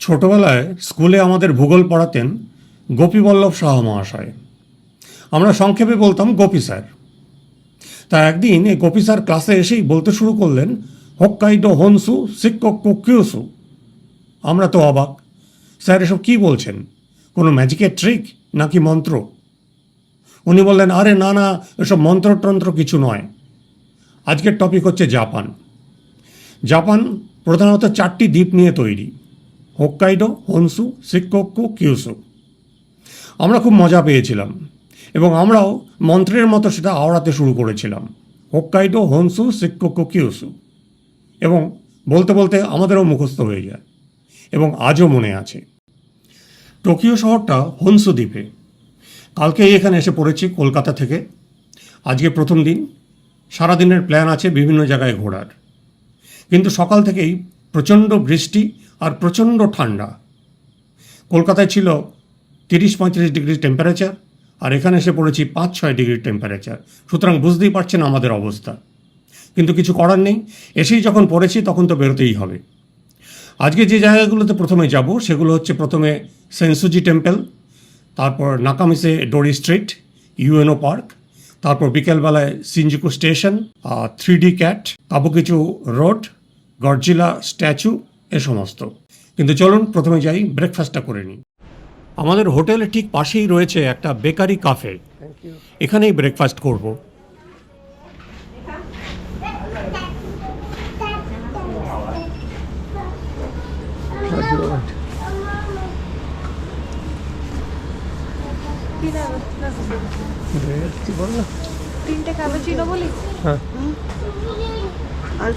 ছোটবেলায় স্কুলে আমাদের ভূগোল পড়াতেন গোপীবল্লভ সাহা মহাশয়। আমরা সংক্ষেপে বলতাম গোপী স্যার। তা একদিন এই গোপী স্যার ক্লাসে এসেই বলতে শুরু করলেন হোক্কাইডো হনসু শিক্কোক্কু কিউসু। আমরা তো অবাক, স্যার এসব কী বলছেন, কোনো ম্যাজিকের ট্রিক নাকি মন্ত্র? উনি বললেন, আরে না না, এসব মন্ত্রতন্ত্র কিছু নয়। আজকের টপিক হচ্ছে জাপান। জাপান প্রধানত 4টি দ্বীপ নিয়ে তৈরি: হোক্কাইডো, হনসু, শিক্কোক্কু, কিউসু। আমরা খুব মজা পেয়েছিলাম এবং আমরাও মন্ত্রের মতো সেটা আওড়াতে শুরু করেছিলাম, হোক্কাইডো, হনসু, শিক্কোক্কু, কিউসু। এবং বলতে বলতে আমাদেরও মুখস্থ হয়ে যায় এবং আজও মনে আছে। টোকিও শহরটা হনসু দ্বীপে। কালকেই এখানে এসে পড়েছি কলকাতা থেকে। আজকে প্রথম দিন, সারাদিনের প্ল্যান আছে বিভিন্ন জায়গায় ঘোরার। কিন্তু সকাল থেকেই প্রচণ্ড বৃষ্টি আর প্রচণ্ড ঠান্ডা। কলকাতায় ছিল 30-35 ডিগ্রি টেম্পারেচার, আর এখানে এসে পড়েছি 5-6 ডিগ্রি টেম্পারেচার। সুতরাং বুঝতেই পারছেন আমাদের অবস্থা। কিন্তু কিছু করার নেই, এসেই যখন পড়েছি তখন তো বেরোতেই হবে। আজকে যে জায়গাগুলোতে প্রথমে যাব সেগুলো হচ্ছে প্রথমে সেনসুজি টেম্পল, তারপর Nakamise Dori street, Ueno park, তারপর বিকেলবেলায় Shinjuku station, 3D cat, Kabukicho road, Godzilla statue, এ সমস্ত। কিন্তু চলুন প্রথমে যাই, ব্রেকফাস্টটা করে নিই। আমাদের হোটেলের ঠিক পাশেই রয়েছে একটা বেকারি কাফে, এখানেই ব্রেকফাস্ট করব। তিনটে ক্যাপাচিনো বলি। হ্যাঁ, আর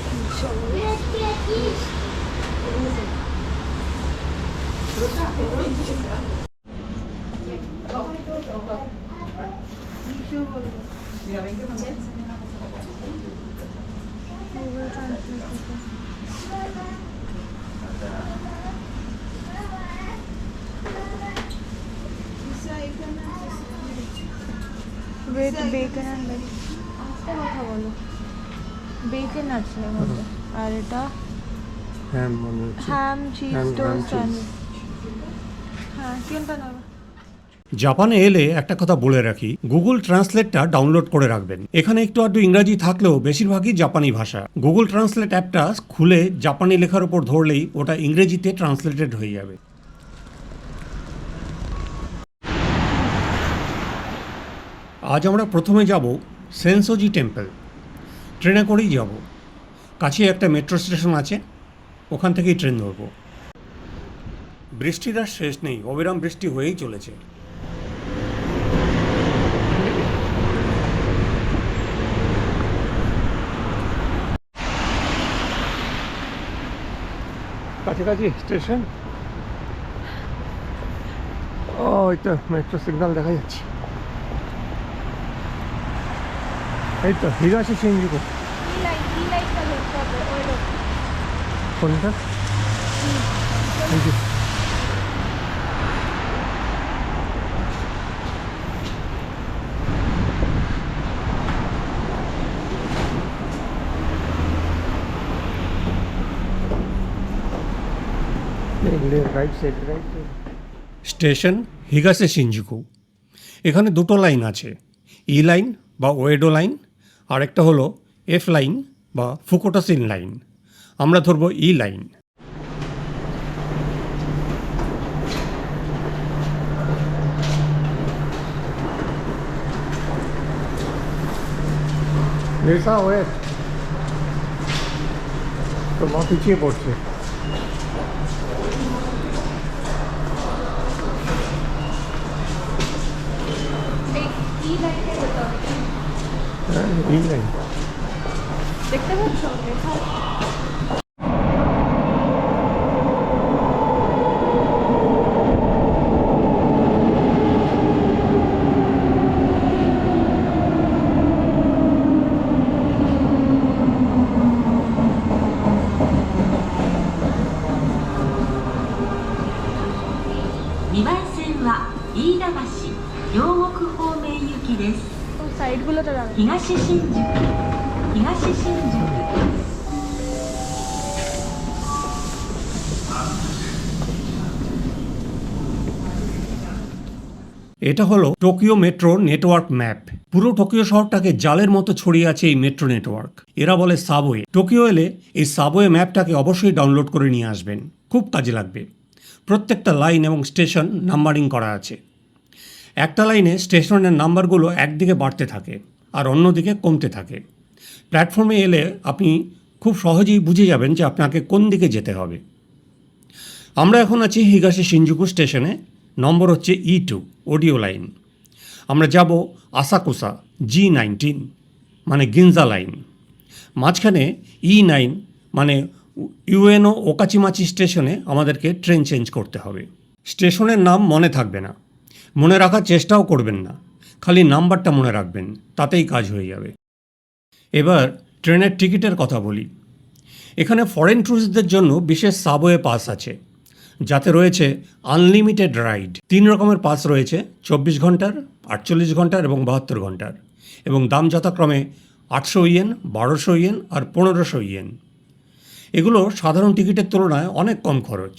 বেকন কথা বলো, বেকন আছে এর মধ্যে, আর এটা হ্যাম চিজ টোস্ট স্যান্ডউইচ। হ্যাঁ, কোনটা নেবে? জাপানে এলে একটা কথা বলে রাখি, গুগল ট্রান্সলেটটা ডাউনলোড করে রাখবেন। এখানে একটু আধটু ইংরাজি থাকলেও বেশিরভাগই জাপানি ভাষা। গুগল ট্রান্সলেট অ্যাপটা খুলে জাপানি লেখার উপর ধরলেই ওটা ইংরেজিতে ট্রান্সলেটেড হয়ে যাবে। আজ আমরা প্রথমে যাব সেনসোজি টেম্পল। ট্রেনে করেই যাব, কাছে একটা মেট্রো স্টেশন আছে, ওখান থেকেই ট্রেন ধরব। বৃষ্টির আর শেষ নেই, অবিরাম বৃষ্টি হয়েই চলেছে। কাছাকাছি স্টেশন। ওই তো মেট্রো সিগন্যাল দেখা যাচ্ছে। এই তো হিগাশি শিনজুকু। কোনটা? Station Higashi Shinjuku. এখানে দুটো লাইন আছে, ই লাইন বা ওয়েডো লাইন, আর একটা হলো এফ লাইন বা ফুকুটোশিন লাইন। আমরা ধরব ই লাইন। তো মা পিছিয়ে পড়ছে। দেখতে পাচ্ছ লেখা2番線は飯田橋両国方面行きです。 সাইডগুলোতে দাঁড়ানো東新宿東新宿 এটা হলো টোকিও মেট্রো নেটওয়ার্ক ম্যাপ। পুরো টোকিও শহরটাকে জালের মতো ছড়িয়ে আছে এই মেট্রো নেটওয়ার্ক। এরা বলে সাবওয়ে। টোকিও এলে এই সাবওয়ে ম্যাপটাকে অবশ্যই ডাউনলোড করে নিয়ে আসবেন, খুব কাজে লাগবে। প্রত্যেকটা লাইন এবং স্টেশন নাম্বারিং করা আছে। একটা লাইনে স্টেশনের নাম্বারগুলো একদিকে বাড়তে থাকে আর অন্যদিকে কমতে থাকে। প্ল্যাটফর্মে এলে আপনি খুব সহজেই বুঝে যাবেন যে আপনাকে কোন দিকে যেতে হবে। আমরা এখন আছি হিগাশি শিনজুকু স্টেশনে, নম্বর হচ্ছে E2 অডিও লাইন। আমরা যাব আসাকুসা G19 মানে গিনজা লাইন। মাঝখানে E9 মানে ইউএনও ওকাচিমাচি স্টেশনে আমাদেরকে ট্রেন চেঞ্জ করতে হবে। স্টেশনের নাম মনে থাকবে না, মনে রাখার চেষ্টাও করবেন না, খালি নাম্বারটা মনে রাখবেন, তাতেই কাজ হয়ে যাবে। এবার ট্রেনের টিকিটের কথা বলি। এখানে ফরেন ট্যুরিস্টদের জন্য বিশেষ সাবওয়ে পাস আছে, যাতে রয়েছে আনলিমিটেড রাইড। 3 রকমের পাস রয়েছে, 24 ঘন্টার, 48 ঘন্টার এবং 72 ঘন্টার, এবং দাম যথাক্রমে 800 ইয়েন, 1200 ইয়েন আর 1500 ইয়েন। এগুলো সাধারণ টিকিটের তুলনায় অনেক কম খরচ,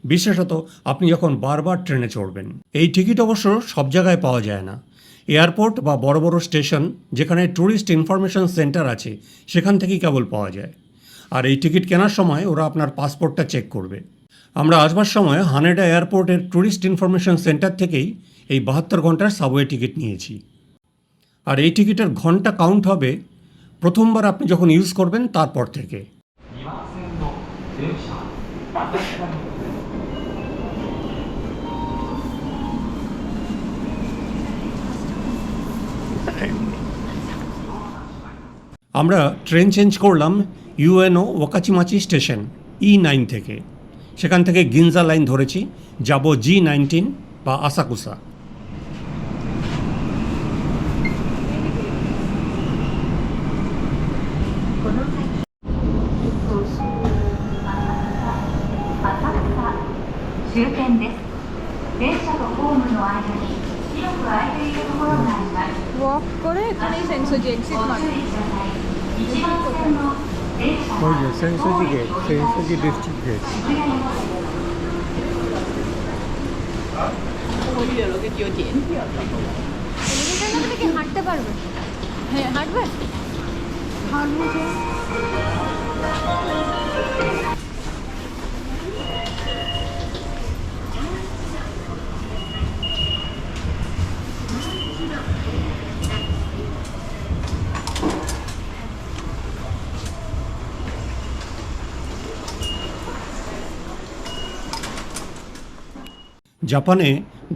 বিশেষত আপনি যখন বারবার ট্রেনে চড়বেন। এই টিকিট অবশ্য সব জায়গায় পাওয়া যায় না। এয়ারপোর্ট বা বড় বড় স্টেশন যেখানে ট্যুরিস্ট ইনফরমেশন সেন্টার আছে সেখান থেকেই কেবল পাওয়া যায়। আর এই টিকিট কেনার সময় ওরা আপনার পাসপোর্টটা চেক করবে। আমরা আসবার সময় হানেডা এয়ারপোর্টের ট্যুরিস্ট ইনফরমেশন সেন্টার থেকেই এই 72 ঘন্টার সাবওয়ে টিকিট নিয়েছি। আর এই টিকিটের ঘন্টা কাউন্ট হবে প্রথমবার আপনি যখন ইউজ করবেন তারপর থেকে। আমরা ট্রেন চেঞ্জ করলাম ইউএনও ওকাচিমাচি স্টেশন E9 থেকে। সেখান থেকে গিনজা লাইন ধরেছি, যাব G19 বা আসাকুসা।終点です。電車とホームの間に広く空いているところがあります。 ওয়াক করে এখানেই সেন্সোজি এক্সিট ご মানে 注意ください。1番線の電車は ওই যে সেন্সোজি গেট, সেন্সোজি ডিস্ট্রিক্ট গেট। এখান থেকে হাঁটতে পারবে? হ্যাঁ হাঁটবে, হাঁটবো যে। জাপানে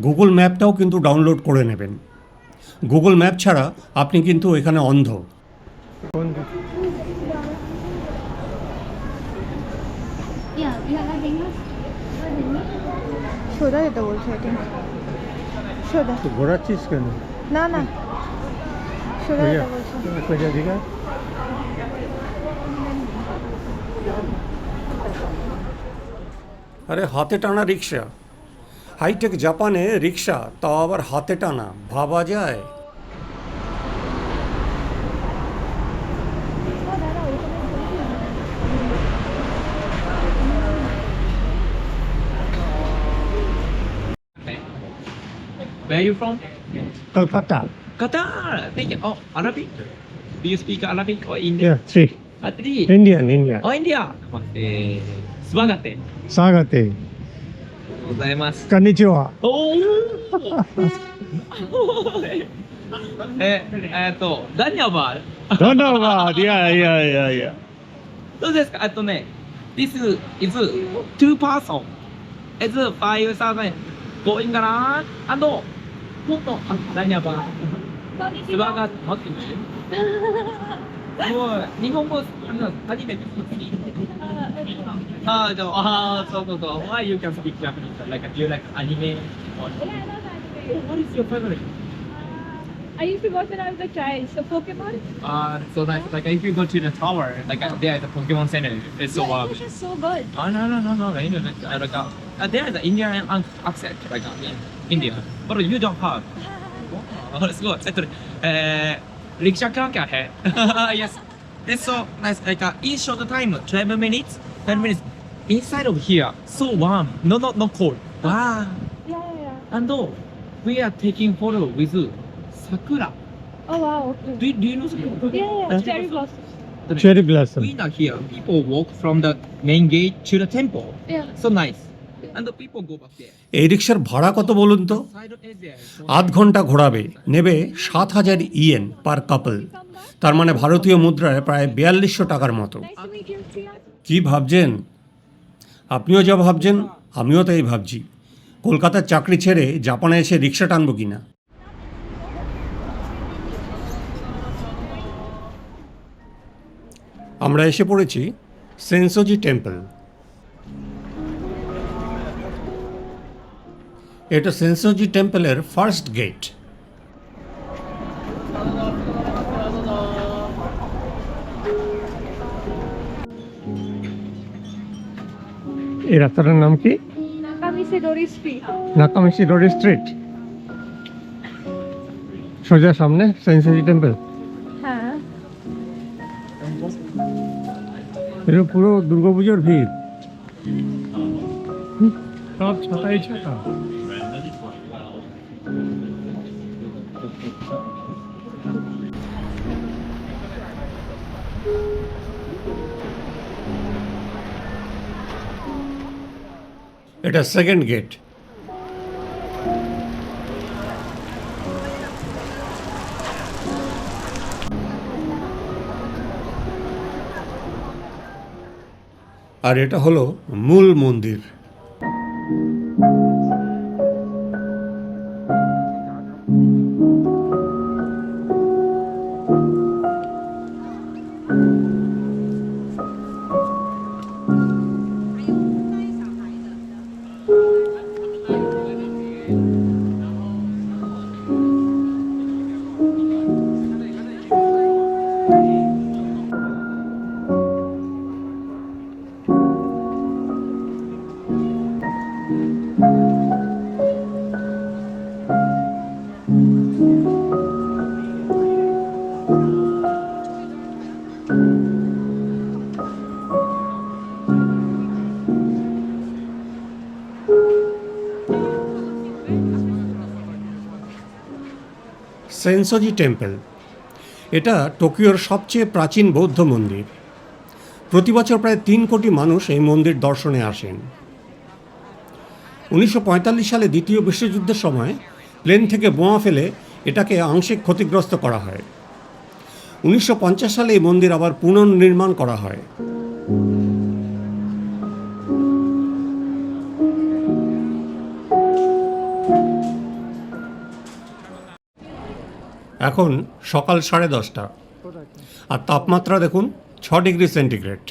গুগল ম্যাপটাও কিন্তু ডাউনলোড করে নেবেন। গুগল ম্যাপ ছাড়া আপনি কিন্তু এখানে অন্ধ। কোন দিকে? সোজা যেতে বলছে, এটা সোজা। তো ঘোরাচ্ছিস কেন? না না, সোজা যেতে বলছে। কোথা দিকে? আরে হাতে টানা রিক্সা, হাইটেক জাপানে রিক্সা, তাও আবার হাতে টানা, ভাবা যায়? Where are you from? Kolkata. Qatar. Thank you. Oh, Arabic. Do you speak Arabic or Indian? Yeah, three. Three. Indian, Indian. Oh, India. スワガテ。サガテ。ございます。こんにちは。おお。ダニアバー。どんなわ。いやいやいやいや。どうですか。This is two person. It's 5,000 going around. もっとダニアバー。ツバが待ってる。もう日本語初めて好き。でもそうそうそう。Why you can speak Japanese? Like do you like anime? Or... What is your favorite? I used to watch when I was a child. So Pokemon. So like if you go to the tower, like there is a Pokemon Center. It's so This is so good. No. You know, there is an Indian accent like in India, but you don't have. Let's go. リクシャ関係है. Yes. It's so nice. Like in short time, 12 minutes, 10 minutes. Inside of here, so warm. No cold. Wow. Yeah. And we are taking photo with sakura. Oh wow. Okay. Do you know sakura? Yeah. Cherry blossoms. Cherry blossom. We are here. People walk from the main gate to the temple. Yeah. So nice. And the people go back there. এই রিক্সার ভাড়া কত বলুন তো? Side of it there. So 8 ঘন্টা ঘোরাবে, নেবে 7,000 yen পার কাপল। তার মানে ভারতীয় মুদ্রায় প্রায় 4200 টাকার মতো। Nice to meet you, Priya. কি ভাবছেন? আপনিও যা ভাবছেন আমিও তাই ভাবছি, কলকাতার চাকরি ছেড়ে জাপানে এসে রিক্সা টানবো কিনা। আমরা এসে পড়েছি সেনসোজি টেম্পল। এটা সেনসোজি টেম্পলের ফার্স্ট গেট। এই রাস্তাটার নাম কি? Nakamise Dori Street. Nakamise road street. সোজা সামনে সেন্সেজি টেম্পল। হ্যাঁ। এটা পুরো দুর্গাপুজোর ভিড়। সব ছাতাই ছাতা। এটা সেকেন্ড গেট। আর এটা হলো মূল মন্দির। সেনসোজি টেম্পল এটা টোকিওর সবচেয়ে প্রাচীন বৌদ্ধ মন্দির। প্রতি বছর প্রায় 3 কোটি মানুষ এই মন্দির দর্শনে আসেন। 1945 সালে দ্বিতীয় বিশ্বযুদ্ধের সময় প্লেন থেকে বোমা ফেলে এটাকে আংশিক ক্ষতিগ্রস্ত করা হয়। 1950 সালে এই মন্দির আবার পুনর্নির্মাণ করা হয়। এখন সকাল 10:30 আর তাপমাত্রা দেখুন 6 ডিগ্রি সেন্টিগ্রেড।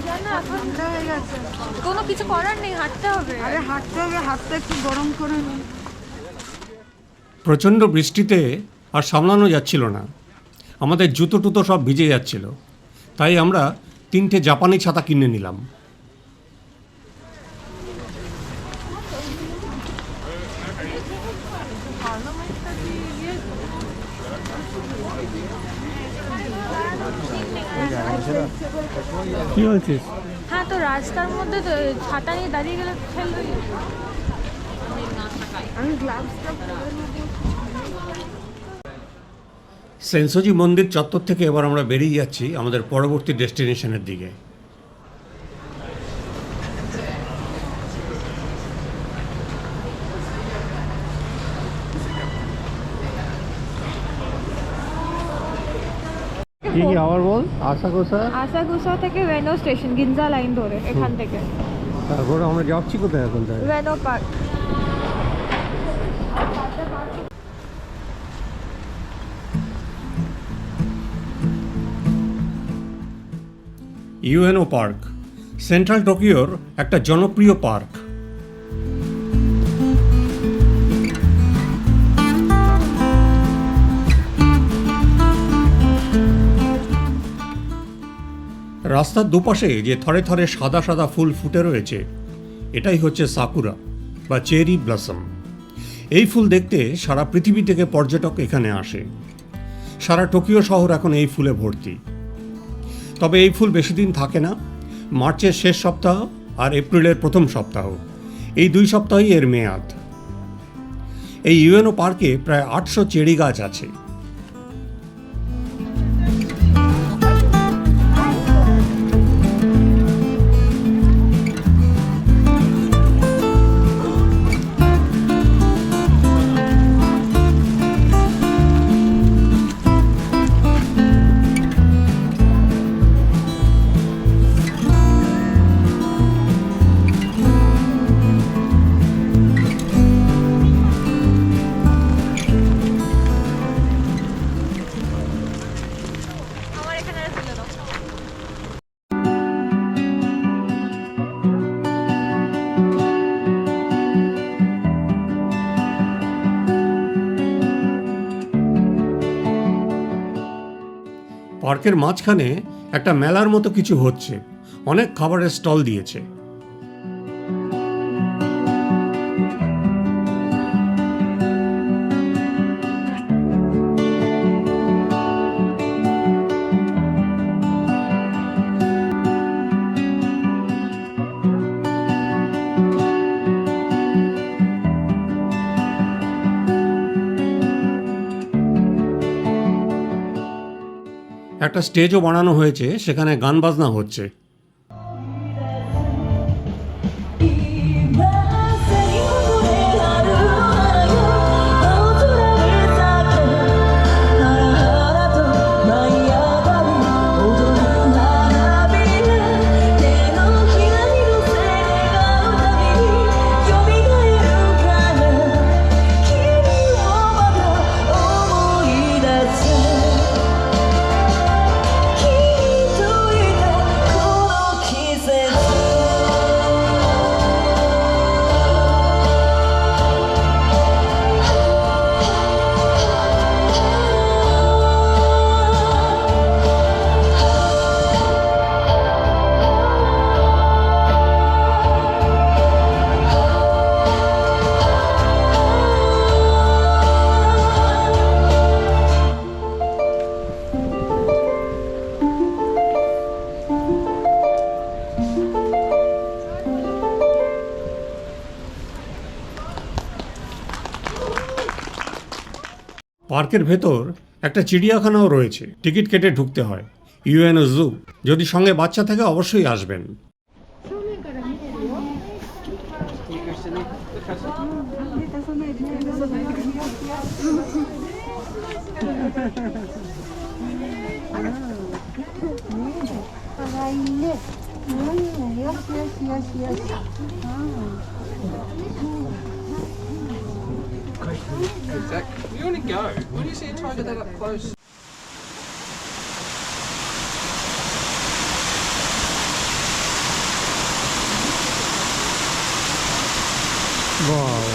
জানো এখন কোনো কিছু করার নেই, হাঁটতে হবে। আরে হাঁটতে হবে, হাতটা একটু গরম করে নিই। প্রচণ্ড বৃষ্টিতে আর সামলানো যাচ্ছিল না, আমাদের জুতো টুতো সব ভিজে যাচ্ছিল, তাই আমরা 3টে জাপানি ছাতা কিনে নিলাম। কি বলছিস? হ্যাঁ, তো রাস্তার মধ্যে তো ছাতা নিয়ে দাঁড়িয়ে গেলে ফেলবেই। আমি গ্লাভসটা পরে নেব। সেনসোজি মন্দির চত্বর থেকে এবার আমরা বেরিয়ে যাচ্ছি আমাদের পরবর্তী ডেস্টিনেশনের দিকে। কি কি আবার বল? আশাগোসা, আসাকুসা থেকে রেনো স্টেশন, গিনজা লাইন ধরে এখান থেকে তারপরে আমরা যাচ্ছি কোথায় এখন তাই? Ueno park. Ueno park central টোকিওর একটা জনপ্রিয় পার্ক। রাস্তার দুপাশে যে থরে থরে সাদা সাদা ফুল ফুটে রয়েছে এটাই হচ্ছে সাকুরা বা চেরি ব্লসম। এই ফুল দেখতে সারা পৃথিবী থেকে পর্যটক এখানে আসে। সারা টোকিও শহর এখন এই ফুলে ভর্তি। তবে এই ফুল বেশি দিন থাকে না। মার্চের শেষ সপ্তাহ আর এপ্রিলের প্রথম সপ্তাহ, এই 2 সপ্তাহই এর মেয়াদ। এই ইউএনও পার্কে প্রায় 800 চেরি গাছ আছে। আমার এখানে তুলে দাও। পার্কের মাঝখানে একটা মেলার মতো কিছু হচ্ছে। অনেক খাবারের স্টল দিয়েছে। একটা স্টেজও বানানো হয়েছে, সেখানে গান বাজনা হচ্ছে। পার্কের ভেতর একটা চিড়িয়াখানাও রয়েছে, টিকিট কেটে ঢুকতে হয়। ইউএনও জু। যদি সঙ্গে বাচ্চা থাকে অবশ্যই আসবেন। You want to go? Why do you see a tiger that up close? বাহ,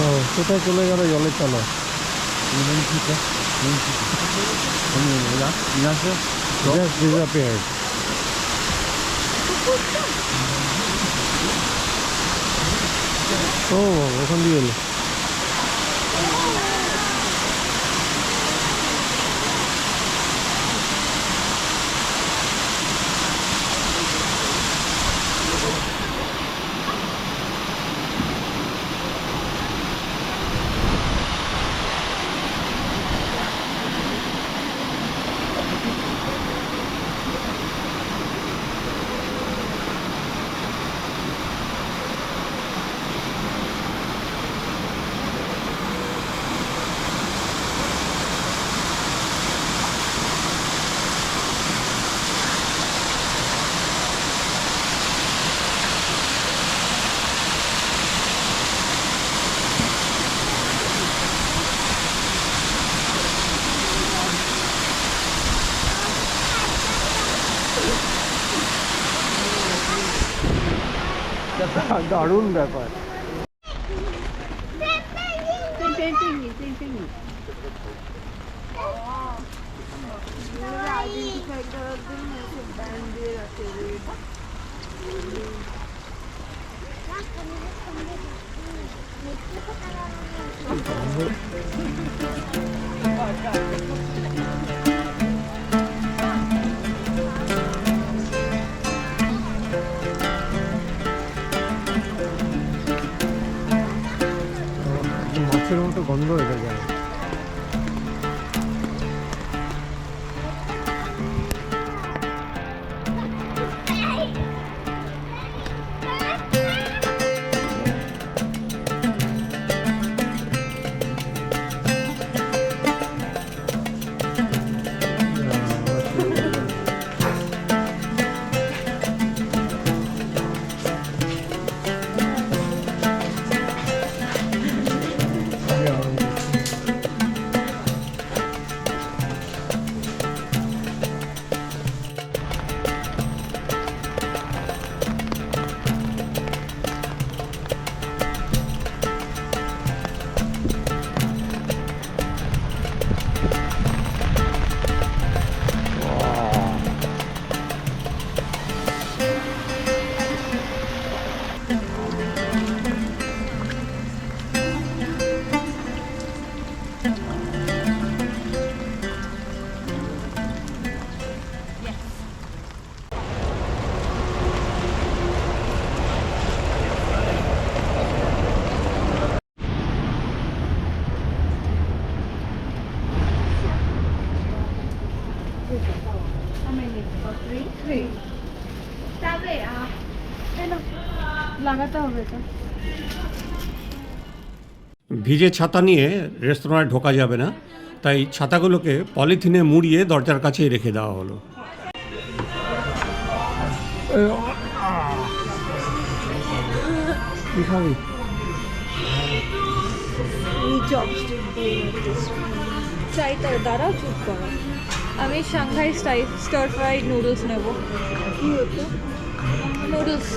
ও কোথায় চলে গেল জলের তলা? Just disappeared. ও ওখান দিয়ে এলো। দারুণ ব্যাপার। আইডেন্টিফাই করার জন্য এসব ব্যান্ড দিয়ে রাখে রেড। মাছের মতো গন্ধ হয়ে যায়। লাগাতে হবে তো। ভিজে ছাতা নিয়ে রেস্তোরাঁয় ঢোকা যাবে না, তাই ছাতাগুলোকে পলিথিনে মুড়িয়ে দরজার কাছেই রেখে দেওয়া হলো। কি খাবি? চাই তো, দাঁড়াও চুপ করো। আমি সাংহাই স্টার ফ্রাইড নুডলস নেব। কি হতো? নুডলস।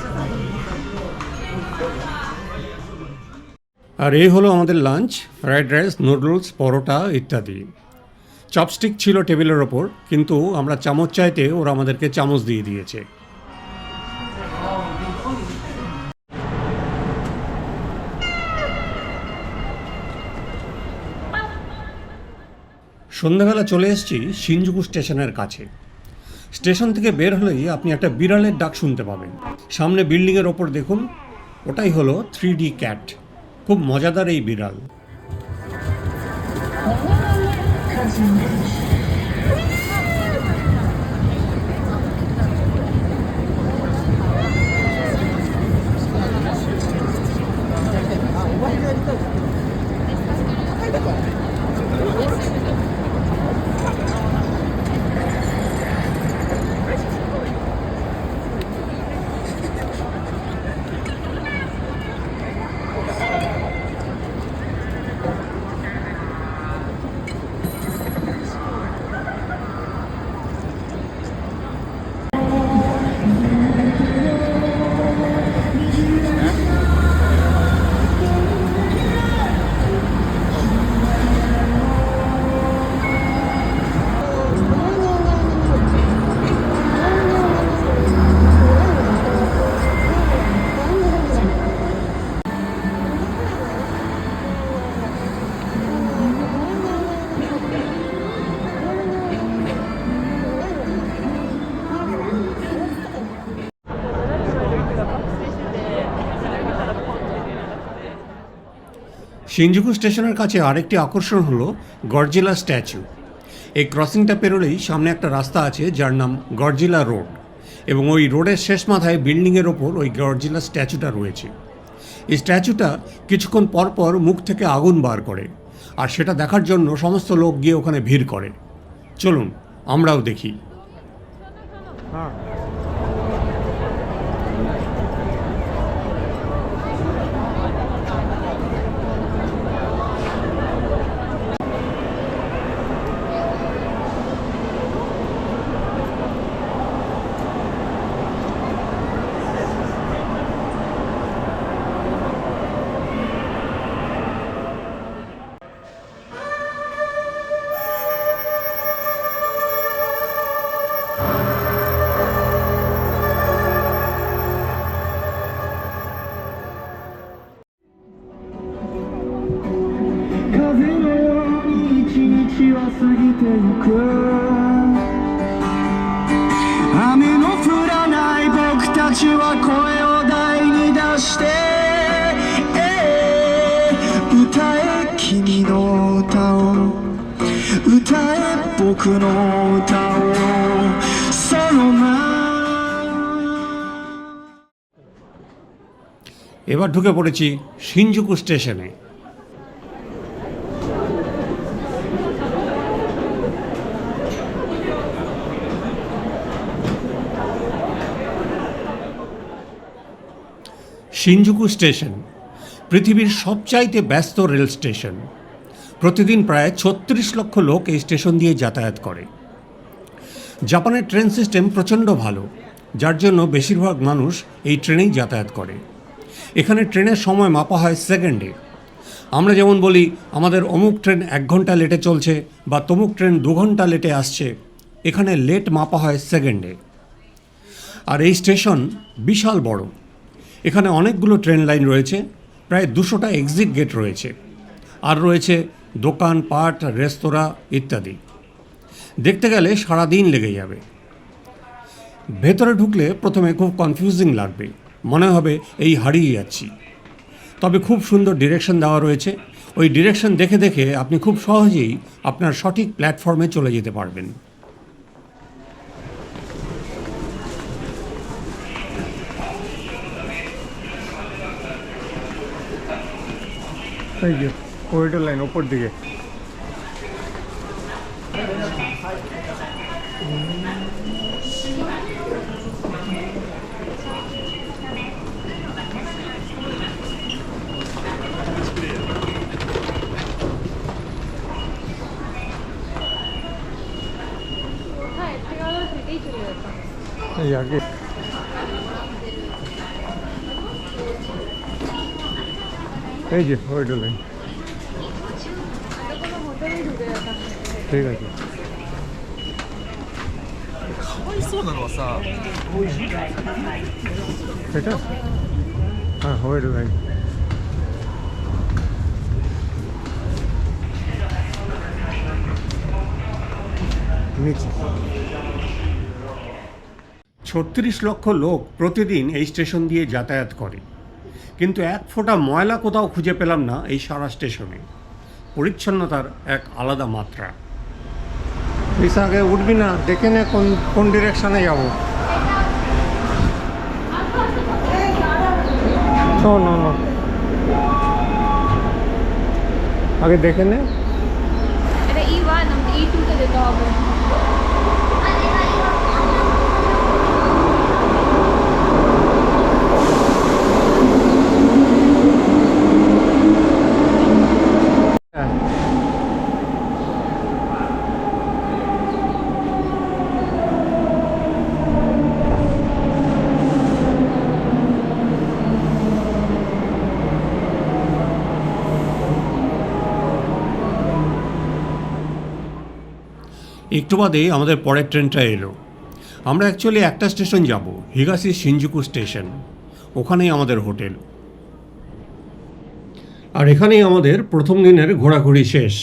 আর এই হলো আমাদের লাঞ্চ, ফ্রাইড রাইস, নুডলস, পরোটা ইত্যাদি। চপস্টিক ছিল টেবিলের ওপর, কিন্তু আমরা চামচ চাইতে ওরা আমাদেরকে চামচ দিয়ে দিয়েছে। সন্ধ্যাবেলা চলে এসেছি শিনজুকু স্টেশনের কাছে। স্টেশন থেকে বের হলেই আপনি একটা বিড়ালের ডাক শুনতে পাবেন। সামনে বিল্ডিংয়ের ওপর দেখুন, ওটাই হলো 3D ক্যাট। খুব মজাদার এই বিড়াল। শিনজুকু স্টেশনের কাছে আরেকটি আকর্ষণ হলো গডজিলা স্ট্যাচু। এই ক্রসিংটা পেরোলেই সামনে একটা রাস্তা আছে যার নাম গডজিলা রোড, এবং ওই রোডের শেষ মাথায় বিল্ডিংয়ের ওপর ওই গডজিলা স্ট্যাচুটা রয়েছে। এই স্ট্যাচুটা কিছুক্ষণ পর পর মুখ থেকে আগুন বার করে, আর সেটা দেখার জন্য সমস্ত লোক গিয়ে ওখানে ভিড় করে। চলুন আমরাও দেখি। হ্যাঁ, 過ぎてゆく雨の降らない僕たちは声を大に出して歌え君の歌を歌え僕の歌をそのままএবার ঢুকে পড়েছি শিনজুকু স্টেশনে। শিনজুকু স্টেশন পৃথিবীর সবচাইতে ব্যস্ত রেল স্টেশন। প্রতিদিন প্রায় ৩৬ লক্ষ লোক এই স্টেশন দিয়ে যাতায়াত করে। জাপানের ট্রেন সিস্টেম প্রচণ্ড ভালো, যার জন্য বেশিরভাগ মানুষ এই ট্রেনেই যাতায়াত করে। এখানে ট্রেনের সময় মাপা হয় সেকেন্ডে। আমরা যেমন বলি আমাদের অমুক ট্রেন ১ ঘন্টা লেটে চলছে বা তমুক ট্রেন ২ ঘন্টা লেটে আসছে, এখানে লেট মাপা হয় সেকেন্ডে। আর এই স্টেশন বিশাল বড়। এখানে অনেকগুলো ট্রেন লাইন রয়েছে, প্রায় ২০০টা এক্সিট গেট রয়েছে, আর রয়েছে দোকানপাট, রেস্তোরাঁ ইত্যাদি। দেখতে গেলে সারাদিন লেগে যাবে। ভেতরে ঢুকলে প্রথমে খুব কনফিউজিং লাগবে, মনে হবে এই হারিয়ে যাচ্ছি। তবে খুব সুন্দর ডিরেকশন দেওয়া রয়েছে। ওই ডিরেকশন দেখে দেখে আপনি খুব সহজেই আপনার সঠিক প্ল্যাটফর্মে চলে যেতে পারবেন। এই যে করিডোর লাইন ওপর দিকে। হ্যাঁ, এর থেকে আরো হেঁটেই চলে যেতাম। এই আগে এই যে করিডোর লাইন। কোনো হোটেলেই ঢুকে যেতাম। ঠিক আছে। かわいそうなのはさ、 এটা হ্যাঁ করিডোর লাইন। নিচে ৩৬ লক্ষ লোক প্রতিদিন এই স্টেশন দিয়ে যাতায়াত করে, কিন্তু এক ফোঁটা ময়লা কোথাও খুঁজে পেলাম না এই সারা স্টেশনে। পরিচ্ছন্নতার এক আলাদা মাত্রা। প্লিজ আগে উঠবি না, দেখে নে কোন কোন ডিরেকশনে যাবো। নো নো নো, আগে দেখে নে। এটা E1, আমাদের E2 তে যেতে হবে। একটু বাদেই আমাদের পরের ট্রেনটা এলো। আমরা অ্যাকচুয়ালি একটা স্টেশন যাব, হিগাশি শিনজুকু স্টেশন। ওখানেই আমাদের হোটেল। আর এখানেই আমাদের প্রথম দিনের ঘোরাঘুরি শেষ।